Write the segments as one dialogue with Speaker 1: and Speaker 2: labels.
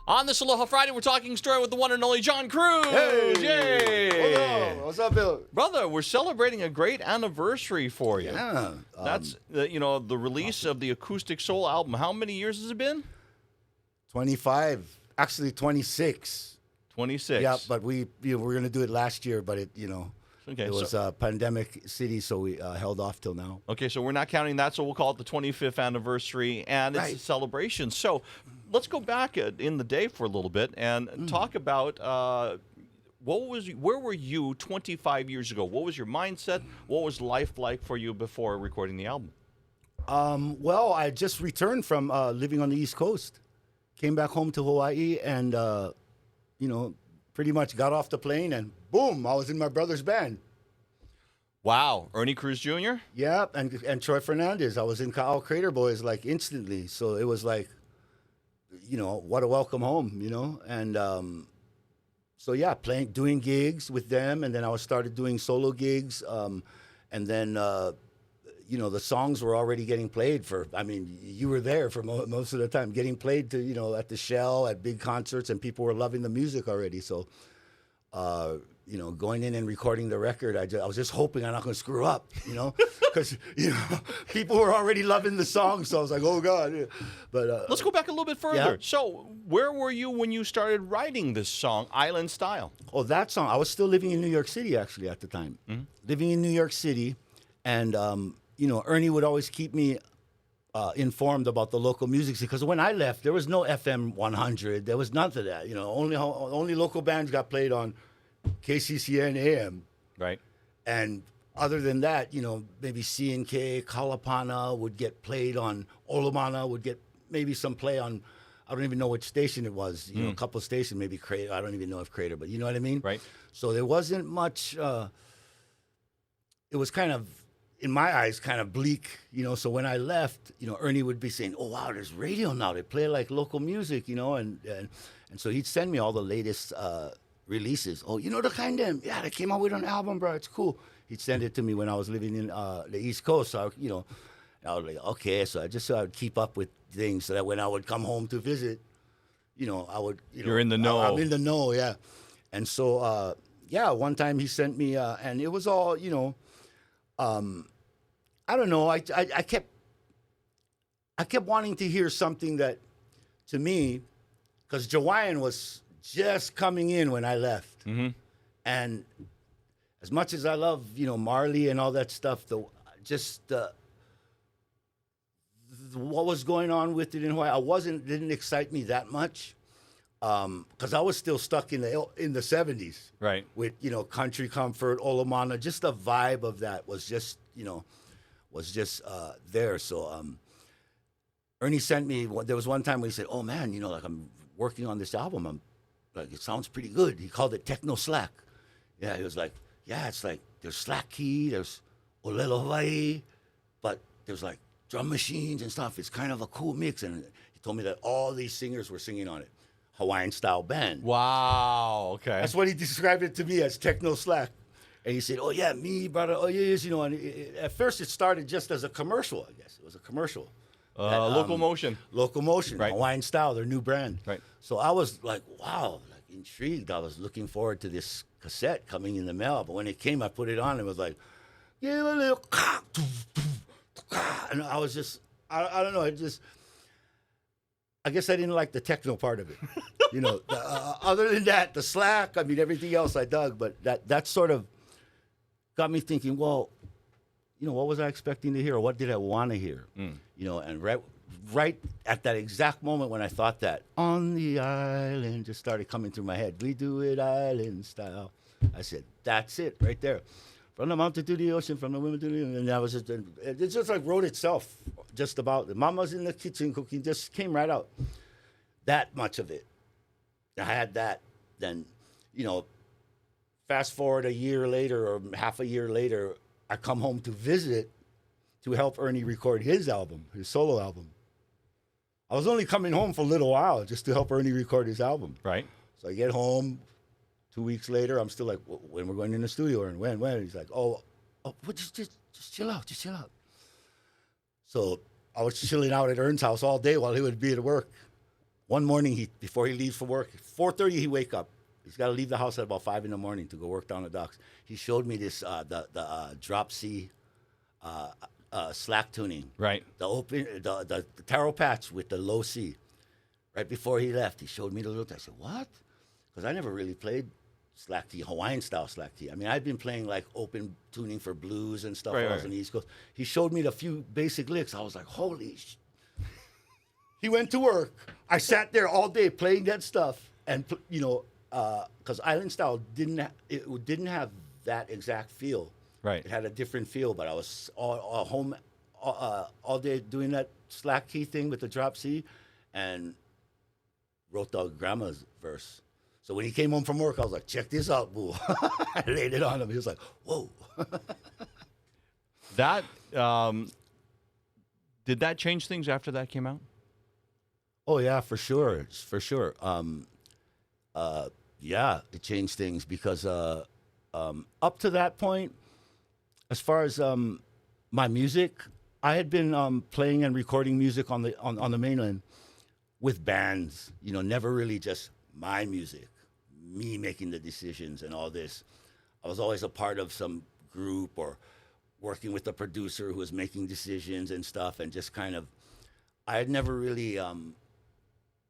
Speaker 1: On this Aloha Friday, we're talking story with the one and only John Cruz.
Speaker 2: Hey!
Speaker 1: Yay!
Speaker 2: Hello. What's up, Bill?
Speaker 1: Brother, we're celebrating a great anniversary for you.
Speaker 2: Yeah.
Speaker 1: That's, the release of the Acoustic Soul album. How many years has it been?
Speaker 2: 25. Actually, 26.
Speaker 1: 26.
Speaker 2: Yeah, but we were going to do it last year, but it was a pandemic city, so we held off till now.
Speaker 1: Okay, so we're not counting that, so we'll call it the 25th anniversary, and it's a celebration. So let's go back in the day for a little bit and talk about where were you 25 years ago? What was your mindset? What was life like for you before recording the album?
Speaker 2: Well, I just returned from living on the East Coast. Came back home to Hawaii and, pretty much got off the plane and boom, I was in my brother's band.
Speaker 1: Wow. Ernie Cruz Jr.?
Speaker 2: Yeah, and Troy Fernandez. I was in Ka'au Crater Boys like instantly. So it was like, what a welcome home, And doing gigs with them. And then I started doing solo gigs. And then, the songs were already getting played you were there for most of the time, getting played to, at the Shell, at big concerts, and people were loving the music already. So, going in and recording the record, I was just hoping I'm not going to screw up, because, people were already loving the song. So I was like, oh, God. Yeah. But
Speaker 1: let's go back a little bit further. Yeah. So where were you when you started writing this song, Island Style?
Speaker 2: Oh, that song. I was still living in New York City, actually, at the time. Mm-hmm. Living in New York City. And, Ernie would always keep me informed about the local music because when I left, there was no FM 100. There was none of that. Only local bands got played on KCCN AM.
Speaker 1: Right.
Speaker 2: And other than that, maybe C&K, Kalapana would get played on, Olomana would get maybe some play on, I don't even know which station it was. A couple of stations, maybe Crater. I don't even know if Crater, but you know what I mean?
Speaker 1: Right.
Speaker 2: So there wasn't much, it was kind of, in my eyes, kind of bleak, So when I left, Ernie would be saying, "Oh wow, there's radio now. They play like local music, and so he'd send me all the latest releases. Oh, the kind of they came out with an album, bro. It's cool." He'd send it to me when I was living in the East Coast. So I was like, okay. So I would keep up with things so that when I would come home to visit, I would.
Speaker 1: You're in the know.
Speaker 2: I'm in the know, yeah. And so one time he sent me, and it was all I don't know. I kept wanting to hear something that, to me, because Jawaiian was just coming in when I left, and as much as I love Marley and all that stuff, what was going on with it in Hawaii, didn't excite me that much. Because I was still stuck in the 70s,
Speaker 1: right? With
Speaker 2: country comfort, Olomana, just the vibe of that was just there. So Ernie sent me. There was one time where he said, "Oh man, I'm working on this album. I'm like, it sounds pretty good." He called it techno slack. Yeah, he was like, "Yeah, it's like there's slack key, there's Olelo Hawaii, but there's like drum machines and stuff. It's kind of a cool mix." And he told me that all these singers were singing on it. Hawaiian style band.
Speaker 1: Wow. Okay.
Speaker 2: That's what he described it to me as techno slack. And he said, "Oh yeah, me brother. Oh yes, And at first it started just as a commercial. I guess it was a commercial.
Speaker 1: Locomotion.
Speaker 2: Locomotion. Right. Hawaiian style, their new brand.
Speaker 1: Right.
Speaker 2: So I was like, wow, intrigued. I was looking forward to this cassette coming in the mail. But when it came, I put it on and it was like, give a little, and I was just, I don't know, I guess I didn't like the techno part of it. Other than that, the slack, everything else I dug, but that sort of got me thinking, well, what was I expecting to hear, or what did I want to hear? And right at that exact moment when I thought that, On the Island just started coming through my head. We do it island style. I said, that's it right there. From the mountain to the ocean, from the women to the... And that was it just like wrote itself, just about. Mama's in the kitchen cooking, just came right out. That much of it. I had that. Then, fast forward a year later or half a year later, I come home to visit to help Ernie record his album, his solo album. I was only coming home for a little while just to help Ernie record his album.
Speaker 1: Right.
Speaker 2: So I get home. 2 weeks later, I'm still like, when we're going in the studio, and when? He's like, oh, just chill out, just chill out. So I was chilling out at Ern's house all day while he would be at work. one morning, before he leaves for work, 4:30 he wake up. He's got to leave the house at about 5 in the morning to go work down the docks. He showed me this the drop C slack tuning,
Speaker 1: Right.
Speaker 2: the taro patch with the low C. Right before he left, he showed me the little. I said, "What?" Because I never really played slack key, Hawaiian style slack key. I mean, I've been playing like open tuning for blues and stuff when I was on the East Coast. He showed me the few basic licks. I was like, "Holy!" He went to work. I sat there all day playing that stuff, and because Island Style didn't have that exact feel.
Speaker 1: Right.
Speaker 2: It had a different feel, but I was all home all day doing that slack key thing with the drop C, and wrote the grandma's verse. So when he came home from work, I was like, "Check this out, boo." I laid it on him. He was like, "Whoa."
Speaker 1: That did that change things after that came out?
Speaker 2: Oh yeah, for sure, for sure. Yeah, it changed things because up to that point, as far as my music, I had been playing and recording music on the mainland with bands. Never really just my music, me making the decisions and all this. I was always a part of some group or working with a producer who was making decisions and stuff, and just kind of, I had never really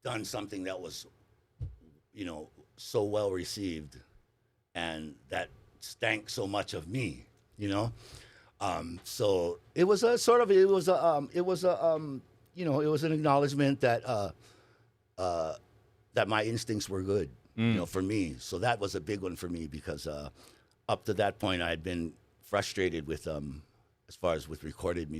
Speaker 2: done something that was, so well received, and that stank so much of me, So it was an acknowledgement that that my instincts were good, for me. So that was a big one for me because up to that point I had been frustrated with as far as with recording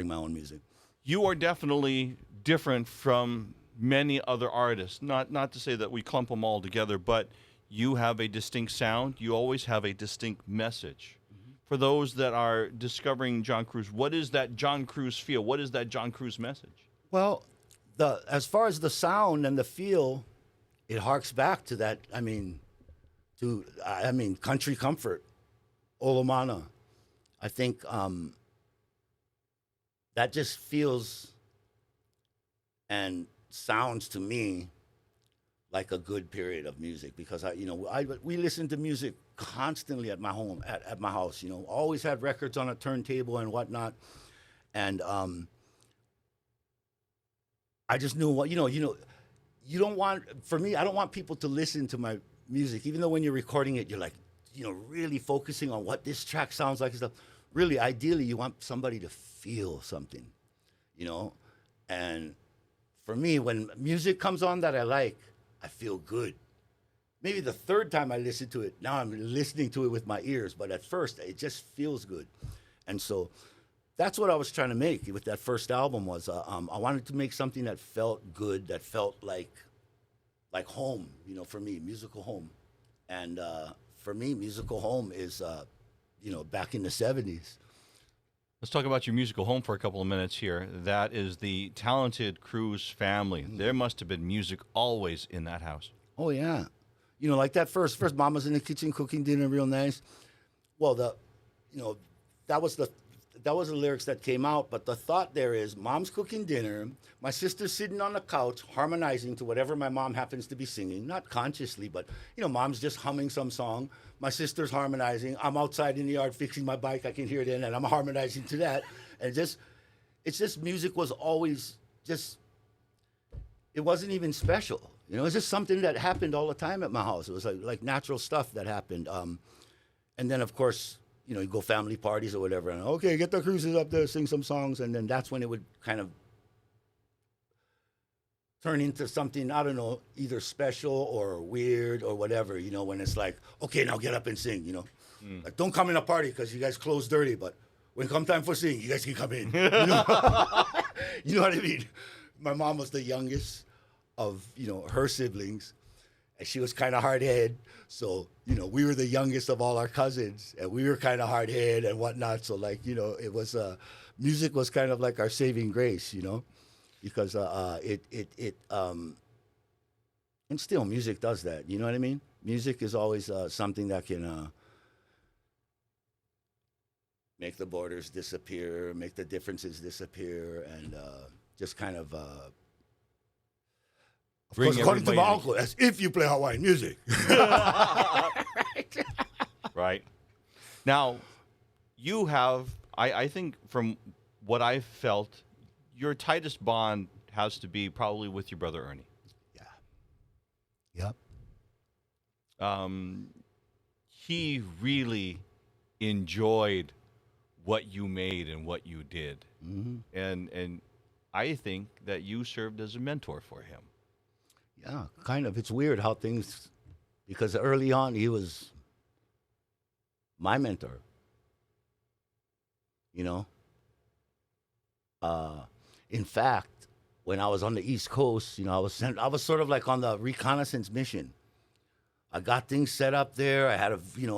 Speaker 2: my own music.
Speaker 1: You are definitely different from many other artists. Not to say that we clump them all together, but you have a distinct sound. You always have a distinct message. Mm-hmm. For those that are discovering John Cruz, what is that John Cruz feel? What is that John Cruz message?
Speaker 2: Well, as far as the sound and the feel, it harks back to that. I mean, country comfort, Olomana. I think that just feels and sounds to me like a good period of music because we listen to music constantly at my home, at my house. Always had records on a turntable and whatnot, and I just knew what you don't want. For me, I don't want people to listen to my music, even though when you're recording it, you're like, really focusing on what this track sounds like and stuff. Really, ideally, you want somebody to feel something, and for me, when music comes on that I like, I feel good. Maybe the third time I listen to it, now I'm listening to it with my ears, but at first it just feels good. And so that's what I was trying to make with that first album was I wanted to make something that felt good, that felt like home, for me, musical home. And for me, musical home is, back in the 70s.
Speaker 1: Let's talk about your musical home for a couple of minutes here. That is the talented Cruz family. Mm-hmm. There must have been music always in that house.
Speaker 2: Oh, yeah. Like that first Mama's in the kitchen cooking dinner real nice. Well, that was the lyrics that came out, but the thought there is Mom's cooking dinner, my sister's sitting on the couch harmonizing to whatever my mom happens to be singing, not consciously, but Mom's just humming some song. My sister's harmonizing. I'm outside in the yard fixing my bike. I can hear it in, and I'm harmonizing to that. And it's just music was always just, it wasn't even special. It was just something that happened all the time at my house. It was like natural stuff that happened. And then, of course, you go family parties or whatever, and okay, get the Cruzes up there, sing some songs, and then that's when it would kind of turn into something, I don't know, either special or weird or whatever, when it's like, okay, now get up and sing, Like, don't come in a party because you guys close dirty, but when come time for singing, you guys can come in. You know what I mean? My mom was the youngest of, her siblings, and she was kind of hard-headed. So, we were the youngest of all our cousins, and we were kind of hard-headed and whatnot. So, it was, music was kind of like our saving grace, because and still music does that. You know what I mean? Music is always something that can make the borders disappear, make the differences disappear, and just kind of Of course, according to my uncle, that's if you play Hawaiian music.
Speaker 1: Right. Now, you have, I think from what I've felt, your tightest bond has to be probably with your brother Ernie.
Speaker 2: Yeah. Yep.
Speaker 1: He really enjoyed what you made and what you did.
Speaker 2: Mm-hmm.
Speaker 1: And I think that you served as a mentor for him.
Speaker 2: Yeah, kind of. It's weird how things, because early on he was my mentor. You know? In fact, when I was on the East Coast, you know, I was sort of like on the reconnaissance mission. I got things set up there. I had a view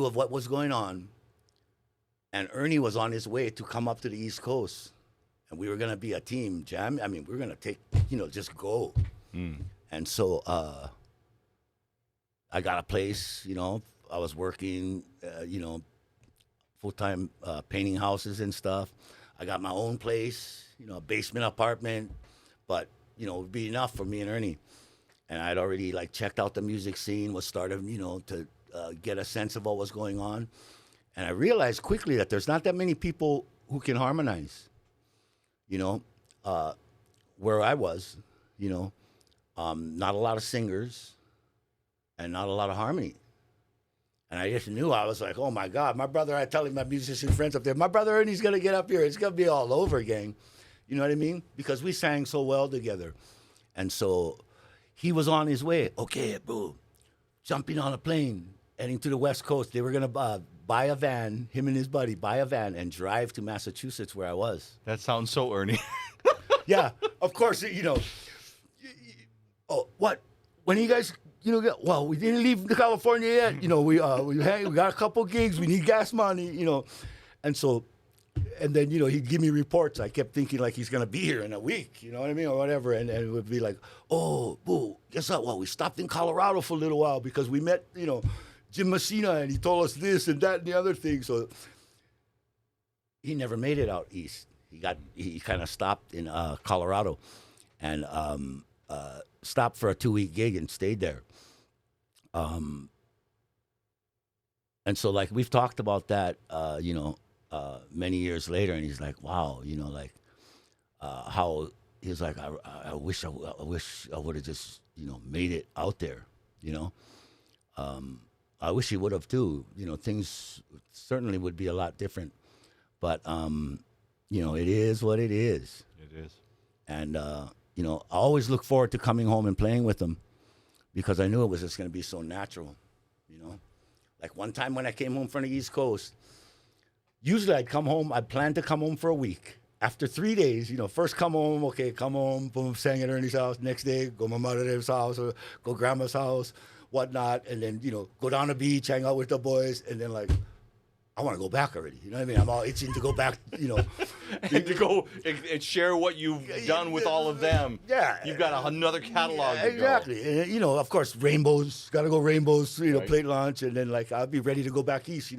Speaker 2: of what was going on. And Ernie was on his way to come up to the East Coast. And we were going to be a team jam. I mean, we were going to take, just go.
Speaker 1: Mm.
Speaker 2: And so I got a place, I was working, full-time painting houses and stuff. I got my own place, a basement apartment, but, it would be enough for me and Ernie. And I'd already, checked out the music scene, was starting, to get a sense of what was going on. And I realized quickly that there's not that many people who can harmonize, where I was, not a lot of singers and not a lot of harmony. And I just knew, I was like, oh my God, my brother, I tell him, my musician friends up there, my brother Ernie's going to get up here. It's going to be all over, gang. You know what I mean? Because we sang so well together. And so he was on his way. Okay, boo, jumping on a plane, heading to the West Coast. They were going to buy a van, him and his buddy, buy a van and drive to Massachusetts where I was.
Speaker 1: That sounds so Ernie.
Speaker 2: Yeah, of course, oh, what? When you guys, well, we didn't leave California yet. We got a couple gigs. We need gas money, And so, and then, he'd give me reports. I kept thinking like he's going to be here in a week, you know what I mean? Or whatever. And it would be like, oh, boo, guess what? Well, we stopped in Colorado for a little while because we met, Jim Messina, and he told us this and that and the other thing. So he never made it out east. He kind of stopped in Colorado and stopped for a 2-week gig and stayed there. And so we've talked about that, many years later, and he's like, wow, how he's like, I wish I would have just, made it out there, I wish he would have too. Things certainly would be a lot different, but it is what it is.
Speaker 1: It is.
Speaker 2: And I always look forward to coming home and playing with him because I knew it was just going to be so natural, Like one time when I came home from the East Coast, usually I'd plan to come home for a week. After 3 days, first come home, boom, sang at Ernie's house. Next day, go my mother's house or go grandma's house, whatnot. And then, go down the beach, hang out with the boys. And then I want to go back already. You know what I mean? I'm all itching to go back,
Speaker 1: to go and share what you've done with all of them.
Speaker 2: Yeah.
Speaker 1: You've got another catalog to
Speaker 2: exactly.
Speaker 1: go.
Speaker 2: And, of course, Rainbows, got to go Rainbows,
Speaker 1: Right.
Speaker 2: play lunch. And then, I'll be ready to go back east,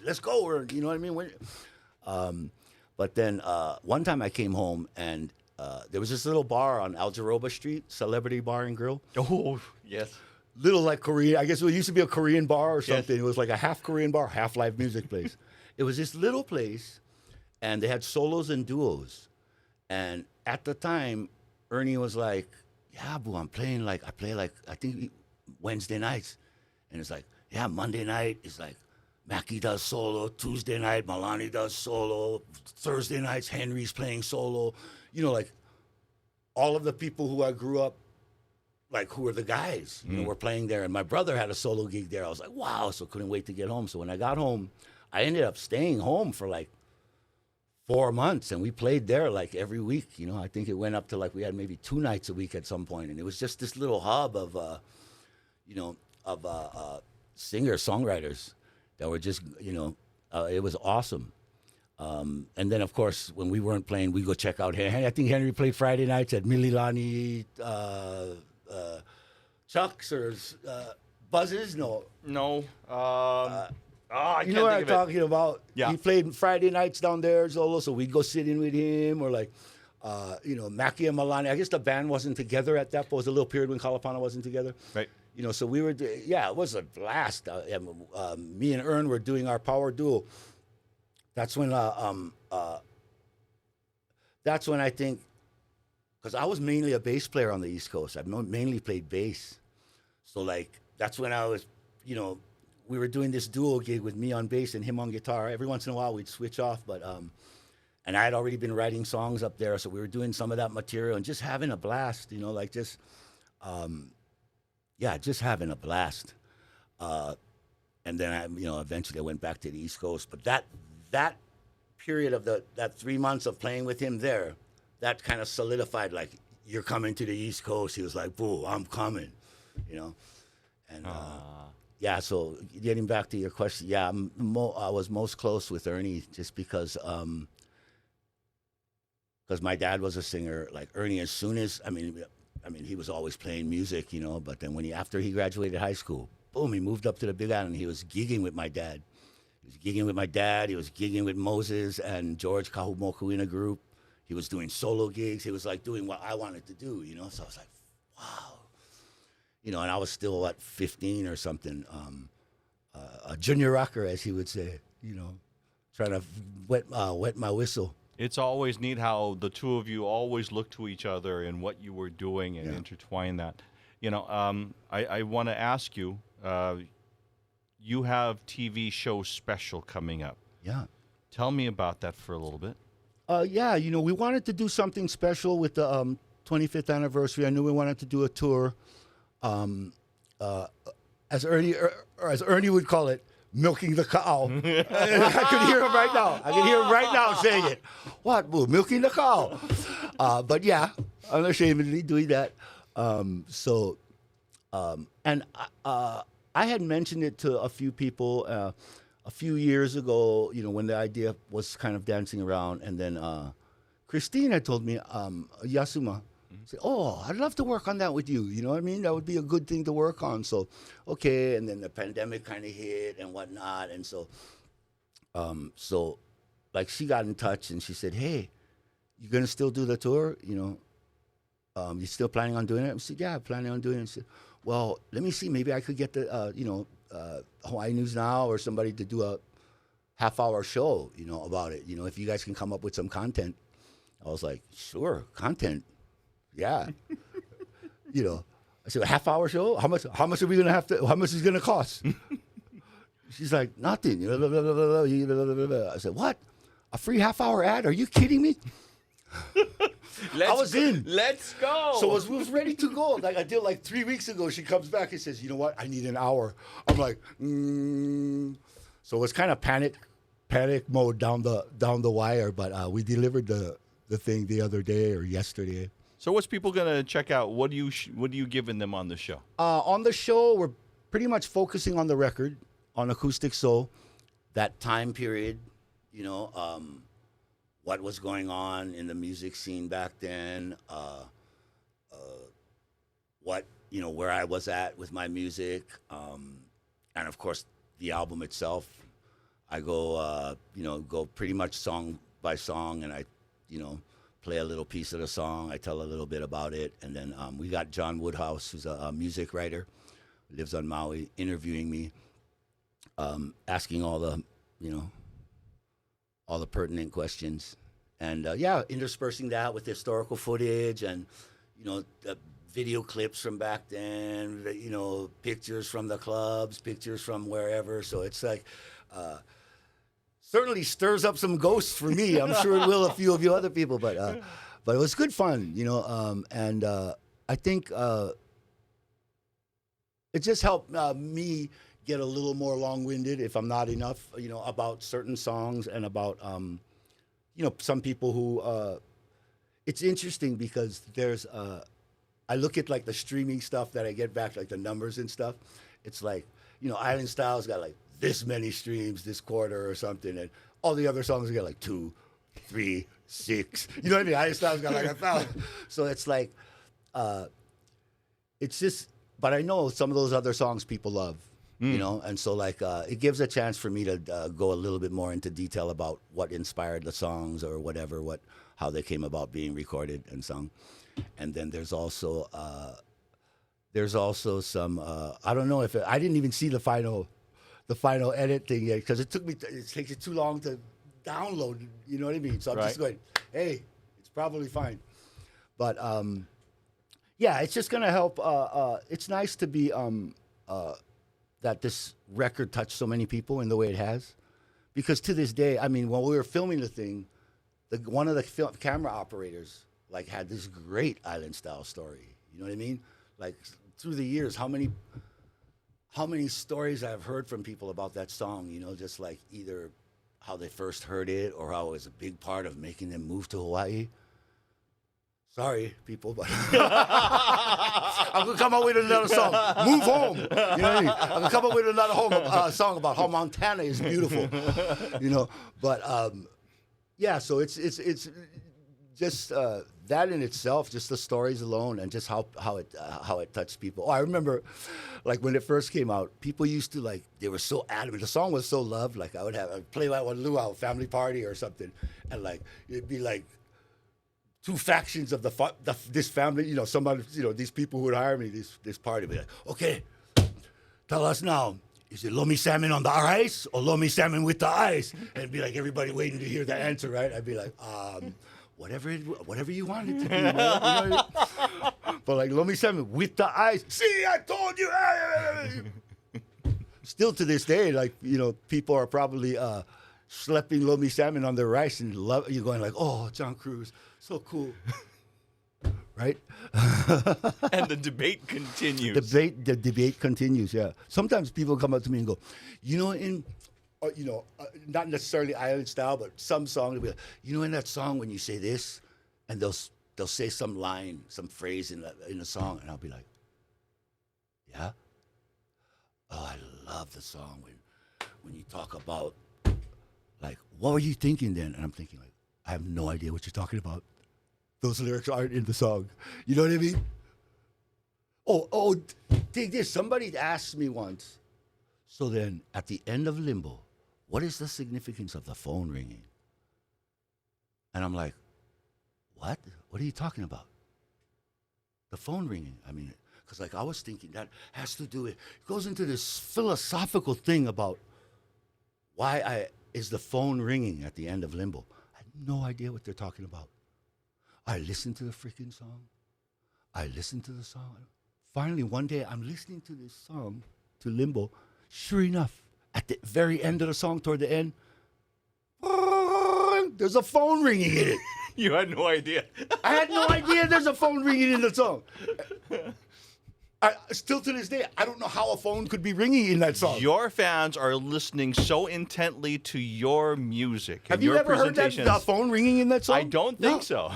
Speaker 2: let's go. Or, you know what I mean? But then one time I came home and there was this little bar on Algeroba Street, Celebrity Bar and Grill.
Speaker 1: Oh, yes.
Speaker 2: Little Korean, I guess it used to be a Korean bar or something.
Speaker 1: Yes.
Speaker 2: It was like a half Korean bar, half live music place. It was this little place, and they had solos and duos. And at the time, Ernie was like, yeah, boo, I play I think Wednesday nights. And it's like, yeah, Monday night is Mackie does solo. Tuesday night, Milani does solo. Thursday nights, Henry's playing solo. All of the people who I grew up, who were the guys, were playing there. And my brother had a solo gig there. I was like, wow, so couldn't wait to get home. So when I got home, I ended up staying home for 4 months. And we played there every week. I think it went up to we had maybe 2 nights a week at some point. And it was just this little hub of, singer-songwriters that were just, it was awesome. And then, of course, when we weren't playing, we go check out Henry. I think Henry played Friday nights at Mililani, Chuck's or Buzz's. No.
Speaker 1: I
Speaker 2: you know what I'm talking about?
Speaker 1: Yeah.
Speaker 2: He played Friday nights down there solo, so we'd go sit in with him or Mackie and Milani. I guess the band wasn't together at that point. It was a little period when Kalapana wasn't together.
Speaker 1: Right.
Speaker 2: So we were, it was a blast. Me and Ernie were doing our power duo. That's when I think, because I was mainly a bass player on the East Coast. I mainly played bass. So, like, that's when I was, we were doing this duo gig with me on bass and him on guitar. Every once in a while, we'd switch off, but, and I had already been writing songs up there, so we were doing some of that material and just having a blast, just having a blast. And then, eventually I went back to the East Coast. But that period of that 3 months of playing with him there, that kind of solidified, like, you're coming to the East Coast. He was like, boo, I'm coming, And, so getting back to your question, I was most close with Ernie just because my dad was a singer. Like, Ernie, as soon as, he was always playing music, but then after he graduated high school, boom, he moved up to the Big Island. He was gigging with my dad. He was gigging with Moses and George Kahumoku in a group. He was doing solo gigs. He was, like, doing what I wanted to do, So I was like, wow. And I was still, 15 or something, a junior rocker, as he would say, trying to wet my whistle.
Speaker 1: It's always neat how the two of you always look to each other and what you were doing and intertwine that. I want to ask you, you have TV show special coming up.
Speaker 2: Yeah.
Speaker 1: Tell me about that for a little bit.
Speaker 2: We wanted to do something special with the 25th anniversary. I knew we wanted to do a tour. As Ernie would call it, milking the cow. I could hear him right now. Saying it. What, boo? Milking the cow. But yeah, unashamedly doing that. I had mentioned it to a few people a few years ago, when the idea was kind of dancing around. And then Christine had told me, Yasuma, said, I'd love to work on that with you. You know what I mean? That would be a good thing to work on. So, okay. And then the pandemic kind of hit and whatnot. And so, she got in touch and she said, hey, you going to still do the tour? You still planning on doing it? I said, yeah, planning on doing it. She said, well, let me see. Maybe I could get the, Hawaii News Now or somebody to do a half-hour show, about it. If you guys can come up with some content. I was like, sure, content. Yeah. I said, a half-hour show? How much are we going to have to, how much is it going to cost? She's like, nothing. I said, what? A free half-hour ad? Are you kidding me? I was in.
Speaker 1: Let's go.
Speaker 2: So I was ready to go. Like I did 3 weeks ago. She comes back and says, you know what? I need an hour. I'm like, So it was kind of panic mode down the wire. But we delivered the thing the other day or yesterday.
Speaker 1: So what's people going to check out? What are you giving them on the show?
Speaker 2: On the show, we're pretty much focusing on the record, on Acoustic Soul, that time period, what was going on in the music scene back then, where I was at with my music, and of course the album itself. I go pretty much song by song, and I, play a little piece of the song. I tell a little bit about it, and then we got John Woodhouse, who's a music writer, lives on Maui, interviewing me, asking all the pertinent questions, and interspersing that with historical footage and the video clips from back then, pictures from the clubs, pictures from wherever. So it's like certainly stirs up some ghosts for me. I'm sure it will a few of you other people, but it was good fun, and I think it just helped me get a little more long-winded if I'm not enough, about certain songs and about, some people who, it's interesting because there's, I look at the streaming stuff that I get back, the numbers and stuff. It's like, Island Styles got this many streams this quarter or something, and all the other songs get 2, 3, 6. You know what I mean? Island Styles got 1,000. So it's it's just, but I know some of those other songs people love. you know, and so like it gives a chance for me to go a little bit more into detail about what inspired the songs or whatever, how they came about being recorded and sung. And then there's also some I don't know if I didn't even see the final edit thing yet because it takes it too long to download. You know what I mean? So I'm just going, hey, it's probably fine. But yeah, it's just gonna help. It's nice to be that this record touched so many people in the way it has, because to this day, I mean, when we were filming the thing, one of the camera operators like had this great island style story. You know what I mean? Like through the years, how many stories I've heard from people about that song. You know, just like either how they first heard it or how it was a big part of making them move to Hawaii. Sorry, people, but I'm gonna come up with another song. Move home. You know what I mean? I'm gonna come up with another song about how Montana is beautiful. You know, but yeah. So it's just that in itself, just the stories alone, and just how it touched people. Oh, I remember, like when it first came out, people used to like they were so adamant. The song was so loved. Like I'd play like one luau family party or something, and like it'd be like two factions of this family, you know, somebody, you know, these people who would hire me, this party, be like, okay, tell us now, is it lomi salmon on the ice or lomi salmon with the ice? And it'd be like everybody waiting to hear the answer, right? I'd be like, whatever you want it to be, man. You know what I mean? But like lomi salmon with the ice. See, I told you. Still to this day, like, you know, people are probably schlepping lomi salmon on their rice and you're going like, oh, John Cruz. So cool, right?
Speaker 1: And the debate continues.
Speaker 2: The debate continues. Yeah. Sometimes people come up to me and go, you know, not necessarily island style, but some song. They'll be like, you know, in that song when you say this, and they'll say some line, some phrase in the song, and I'll be like, yeah. Oh, I love the song when you talk about like, what were you thinking then? And I'm thinking like, I have no idea what you're talking about. Those lyrics aren't in the song. You know what I mean? Oh, take this. Somebody asked me once, so then at the end of Limbo, what is the significance of the phone ringing? And I'm like, what? What are you talking about? The phone ringing. I mean, because like I was thinking that has to do with, it goes into this philosophical thing about why is the phone ringing at the end of Limbo. I had no idea what they're talking about. I listened to the freaking song. I listened to the song. Finally, one day, I'm listening to this song, to Limbo. Sure enough, at the very end of the song, toward the end, there's a phone ringing in it.
Speaker 1: You had no idea.
Speaker 2: I had no idea there's a phone ringing in the song. Still to this day, I don't know how a phone could be ringing in that song.
Speaker 1: Your fans are listening so intently to your music.
Speaker 2: Have you ever heard that phone ringing in that song?
Speaker 1: I don't think so.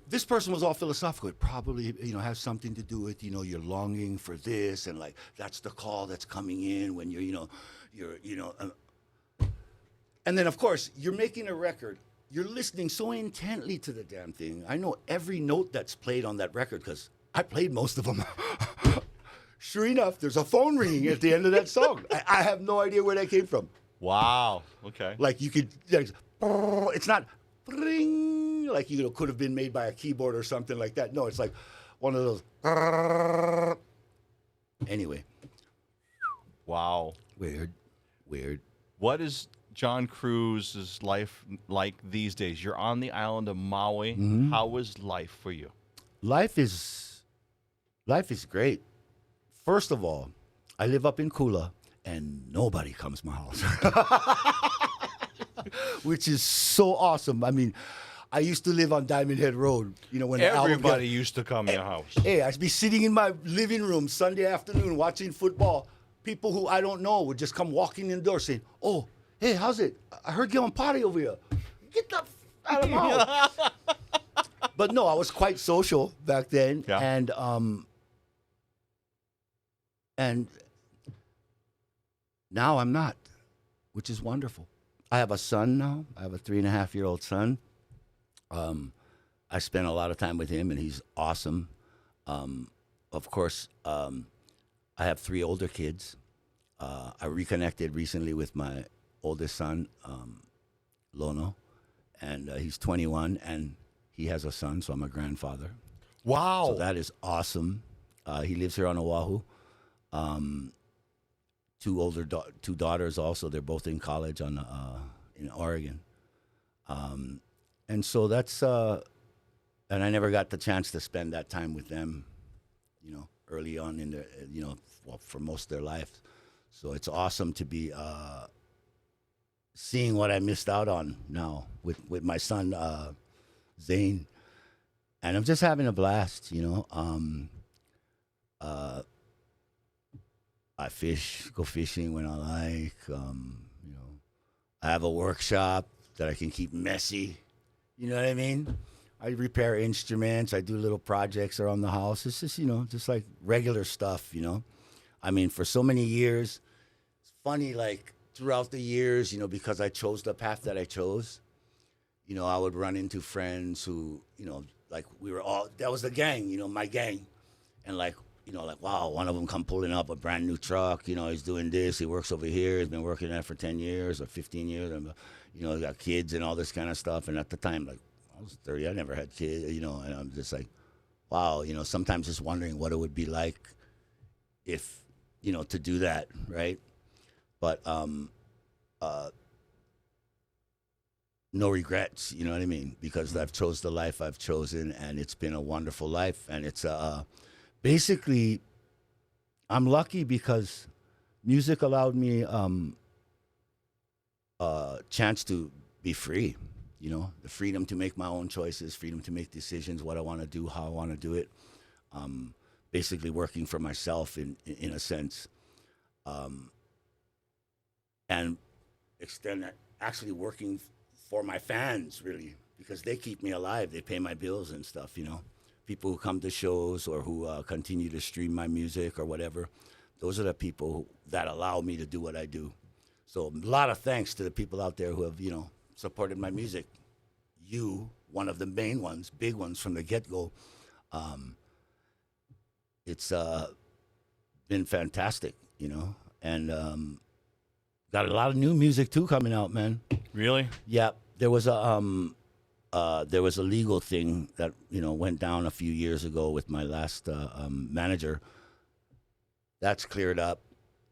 Speaker 2: This person was all philosophical. It probably, you know, has something to do with, you know, you're longing for this, and like that's the call that's coming in when and then of course you're making a record. You're listening so intently to the damn thing. I know every note that's played on that record because I played most of them. Sure enough, there's a phone ringing at the end of that song. I have no idea where that came from.
Speaker 1: Wow. Okay.
Speaker 2: Like you could, it's not ring. Like, you know, could have been made by a keyboard or something like that. No, it's like one of those. Anyway.
Speaker 1: Wow.
Speaker 2: Weird.
Speaker 1: What is John Cruz's life like these days? You're on the island of Maui. Mm-hmm. How is life for you? Life is
Speaker 2: great. First of all, I live up in Kula, and nobody comes to my house. Which is so awesome. I mean, I used to live on Diamond Head Road. You know, when
Speaker 1: everybody used to come to your house.
Speaker 2: Hey, I'd be sitting in my living room Sunday afternoon watching football. People who I don't know would just come walking in the door saying, "Oh, hey, how's it? I heard you on potty over here. Get the out of my house." But no, I was quite social back then,
Speaker 1: yeah.
Speaker 2: And now I'm not, which is wonderful. I have a son now. I have a 3.5-year-old son. I spend a lot of time with him, and he's awesome. Of course, I I have 3 older kids. I reconnected recently with my oldest son, Lono, and he's 21, and he has a son, so I'm a grandfather.
Speaker 1: Wow.
Speaker 2: So that is awesome. He lives here on Oahu. 2 daughters also. They're both in college in Oregon. And so that's, and I never got the chance to spend that time with them, early on in their, for most of their life. So it's awesome to be seeing what I missed out on now with my son, Zane. And I'm just having a blast, I go fishing when I like, I have a workshop that I can keep messy. You know what I mean? I repair instruments. I do little projects around the house. It's just, just like regular stuff, I mean, for so many years, it's funny, like throughout the years, because I chose the path that I chose, I would run into friends who, like we were all, that was the gang, my gang. And like wow, one of them come pulling up a brand new truck, he's doing this, he works over here, he's been working there for 10 years or 15 years, and, he got kids and all this kind of stuff. And at the time, like, I was 30, I never had kids, and I'm just like, wow, sometimes just wondering what it would be like if, to do that, right? But no regrets, you know what I mean? Because I've chose the life I've chosen, and it's been a wonderful life. And it's basically, I'm lucky because music allowed me a chance to be free, the freedom to make my own choices, freedom to make decisions, what I want to do, how I want to do it. Basically working for myself in a sense. And extend that, actually working for my fans, really, because they keep me alive. They pay my bills and stuff, People who come to shows or who continue to stream my music or whatever, those are the people that allow me to do what I do. So a lot of thanks to the people out there who have, supported my music. You, one of the main ones, big ones from the get-go. It's been fantastic, and got a lot of new music too coming out, man.
Speaker 1: Really?
Speaker 2: Yeah, there was a legal thing that went down a few years ago with my last manager. That's cleared up,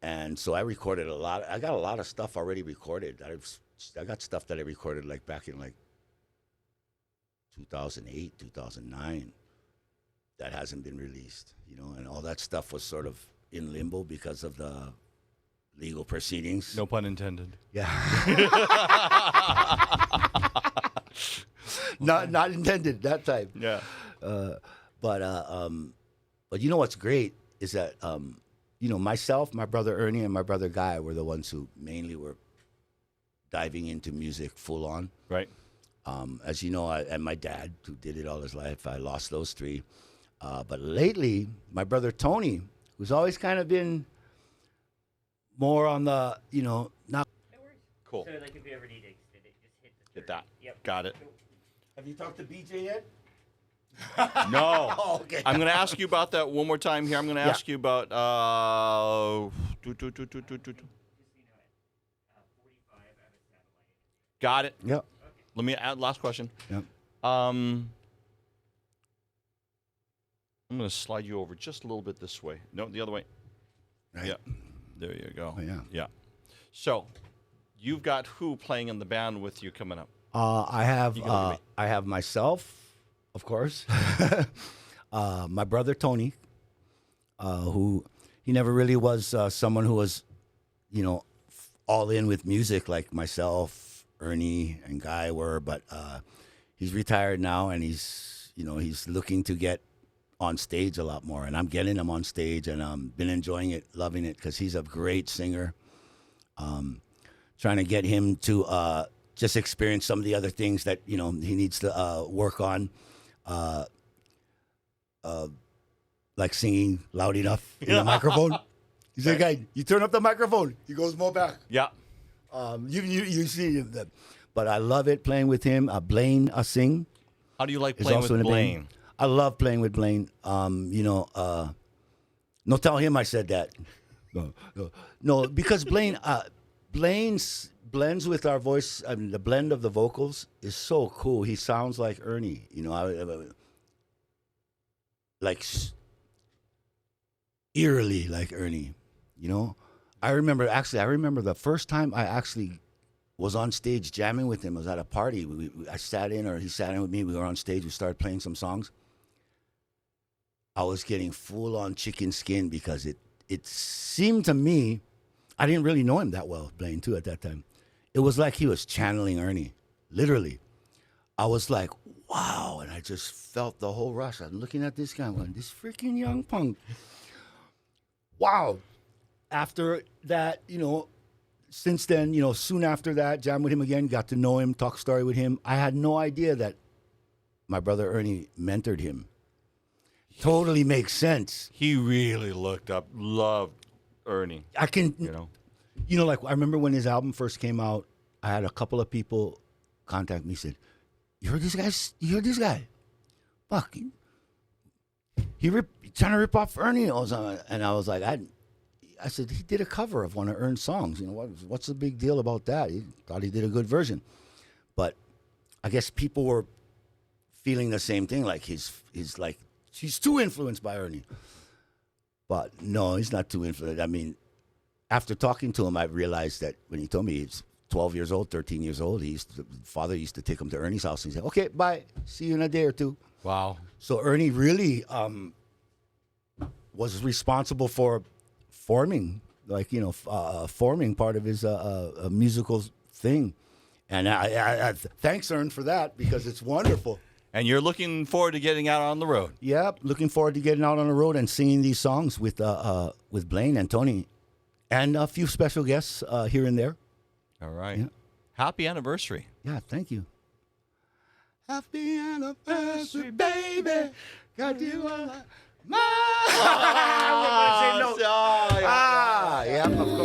Speaker 2: and so I recorded a lot. I got a lot of stuff already recorded. I got stuff that I recorded like back in like 2008, 2009 that hasn't been released, and all that stuff was sort of in limbo because of the legal proceedings.
Speaker 1: No pun intended.
Speaker 2: Yeah. Not intended that time.
Speaker 1: Yeah.
Speaker 2: But you know what's great is that myself, my brother Ernie, and my brother Guy were the ones who mainly were diving into music full on.
Speaker 1: Right.
Speaker 2: As you know, and my dad, who did it all his life, I lost those 3. But lately, my brother Tony, who's always kind of been more on the, not.
Speaker 1: Cool.
Speaker 3: So, like, if you ever need to extend it, just hit the 30.
Speaker 1: Hit that.
Speaker 3: Yep.
Speaker 1: Got it.
Speaker 2: Have you talked to BJ yet?
Speaker 1: No.
Speaker 2: Oh, okay.
Speaker 1: I'm going to ask you about that one more time here. I'm going to ask you about.
Speaker 3: Just so you know it, 45 out of Statewide.
Speaker 1: Got it.
Speaker 2: Yep.
Speaker 1: Let me add last question.
Speaker 2: Yep.
Speaker 1: I'm going to slide you over just a little bit this way. No, the other way.
Speaker 2: Right.
Speaker 1: Yeah. There you go.
Speaker 2: Oh, yeah.
Speaker 1: Yeah. So, you've got who playing in the band with you coming up?
Speaker 2: I have myself, of course. My brother Tony, who he never really was someone who was, all in with music like myself, Ernie, and Guy were. But he's retired now, and he's looking to get on stage a lot more. And I'm getting him on stage, and been enjoying it, loving it, because he's a great singer. Trying to get him to just experience some of the other things that he needs to work on, like singing loud enough in the microphone. He's like, "Guy, you turn up the microphone." He goes more back.
Speaker 1: Yeah.
Speaker 2: You see him, but I love it playing with him. Blaine sing.
Speaker 1: How do you like
Speaker 2: is
Speaker 1: playing
Speaker 2: also
Speaker 1: with
Speaker 2: in the band.
Speaker 1: Blaine?
Speaker 2: I love playing with Blaine. No, tell him I said that. No, because Blaine's blends with our voice. I mean, the blend of the vocals is so cool. He sounds like Ernie. You know, like eerily like Ernie. You know, I remember the first time I actually was on stage jamming with him. I was at a party. I sat in, or he sat in with me. We were on stage. We started playing some songs. I was getting full on chicken skin because it seemed to me, I didn't really know him that well, Blaine too, at that time. It was like he was channeling Ernie, literally. I was like, wow, and I just felt the whole rush. I'm looking at this guy going, this freaking young punk. Wow. After that, you know, since then, you know, soon after that, jammed with him again, got to know him, talk story with him. I had no idea that my brother Ernie mentored him. Totally makes sense.
Speaker 1: He really loved Ernie.
Speaker 2: You know, like I remember when his album first came out, I had a couple of people contact me, said, you heard this guy? You heard this guy? Fuck. He trying to rip off Ernie. And I was like, I said, he did a cover of one of Ern's songs. You know, what's the big deal about that? He thought he did a good version. But I guess people were feeling the same thing, like he's too influenced by Ernie. But no, he's not too influenced. I mean, after talking to him, I realized that when he told me he's 12 years old, 13 years old, father used to take him to Ernie's house and he said, okay, bye. See you in a day or two.
Speaker 1: Wow.
Speaker 2: So Ernie really was responsible for forming, forming part of his musical thing. And I thanks Ern for that, because it's wonderful.
Speaker 1: And you're looking forward to getting out on the road.
Speaker 2: Yep, looking forward to getting out on the road and singing these songs with Blaine and Tony, and a few special guests here and there.
Speaker 1: All right.
Speaker 2: Yeah.
Speaker 1: Happy anniversary.
Speaker 2: Yeah, thank you. Happy anniversary, baby. Got you on my...
Speaker 1: Yeah,
Speaker 2: yeah, of